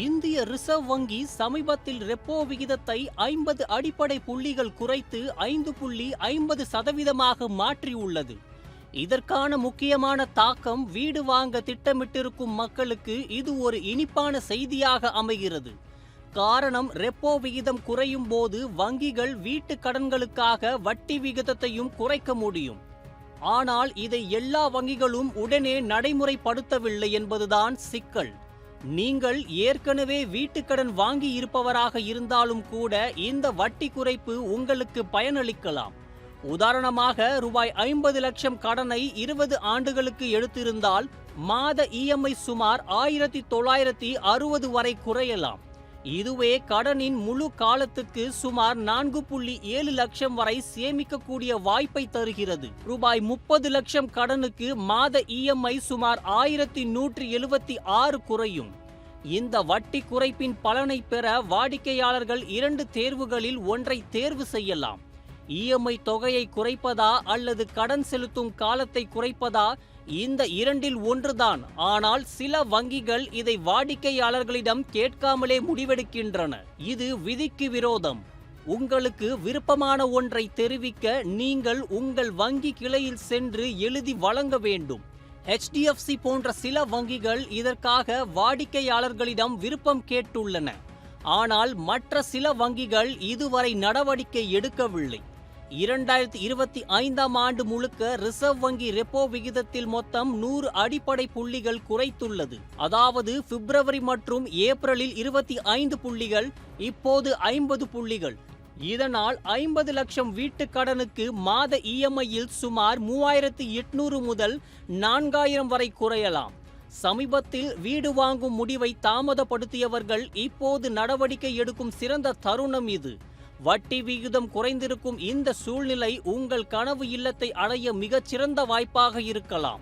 இந்திய ரிசர்வ் வங்கி சமீபத்தில் ரெப்போ விகிதத்தை 50 அடிப்படை புள்ளிகள் குறைத்து 5.50% மாற்றியுள்ளது. இதற்கான முக்கியமான தாக்கம் வீடு வாங்க திட்டமிட்டிருக்கும் மக்களுக்கு இது ஒரு இனிப்பான செய்தியாக அமைகிறது. காரணம், ரெப்போ விகிதம் குறையும் போது வங்கிகள் வீட்டு கடன்களுக்காக வட்டி விகிதத்தையும் குறைக்க முடியும். ஆனால் இதை எல்லா வங்கிகளும் உடனே நடைமுறைப்படுத்தவில்லை என்பதுதான் சிக்கல். நீங்கள் ஏற்கனவே வீட்டுக்கடன் வாங்கி இருப்பவராக இருந்தாலும் கூட இந்த வட்டி குறைப்பு உங்களுக்கு பயனளிக்கலாம். உதாரணமாக, ரூபாய் 50 லட்சம் கடனை 20 ஆண்டுகளுக்கு எடுத்திருந்தால் மாத இஎம்ஐ சுமார் 1960 வரை குறையலாம். இதுவே கடனின் முழு காலத்துக்கு சுமார் 4.7 லட்சம் வரை சேமிக்கக்கூடிய வாய்ப்பை தருகிறது. ரூபாய் 30 லட்சம் கடனுக்கு மாத இஎம்ஐ சுமார் 1176 குறையும். இந்த வட்டி குறைப்பின் பலனை பெற வாடிக்கையாளர்கள் 2 தேர்வுகளில் ஒன்றை தேர்வு செய்யலாம். இஎம்ஐ தொகையை குறைப்பதா அல்லது கடன் செலுத்தும் காலத்தை குறைப்பதா? இந்த இரண்டில் ஒன்றுதான். ஆனால் சில வங்கிகள் இதை வாடிக்கையாளர்களிடம் கேட்காமலே முடிவெடுக்கின்றன. இது விதிக்கு விரோதம். உங்களுக்கு விருப்பமான ஒன்றை தெரிவிக்க நீங்கள் உங்கள் வங்கி கிளையில் சென்று எழுதி வழங்க வேண்டும். HDFC போன்ற சில வங்கிகள் இதற்காக வாடிக்கையாளர்களிடம் விருப்பம் கேட்டுள்ளன. ஆனால் மற்ற சில வங்கிகள் இதுவரை நடவடிக்கை எடுக்கவில்லை. 2025ஆம் ஆண்டு முழுக்க ரிசர்வ் வங்கி ரெப்போ விகிதத்தில் மொத்தம் 100 அடிப்படை புள்ளிகள் குறைத்துள்ளது. அதாவது பிப்ரவரி மற்றும் ஏப்ரலில் 25 புள்ளிகள், இப்போது 50 புள்ளிகள். இதனால் 50 லட்சம் வீட்டு கடனுக்கு மாத இஎம்ஐயில் சுமார் 3800 முதல் 4000 வரை குறையலாம். சமீபத்தில் வீடு வாங்கும் முடிவை தாமதப்படுத்தியவர்கள் இப்போது நடவடிக்கை எடுக்கும் சிறந்த தருணம் இது. வட்டி விகிதம் குறைந்திருக்கும் இந்த சூழ்நிலை உங்கள் கனவு இல்லத்தை அடைய மிகச்சிறந்த வாய்ப்பாக இருக்கலாம்.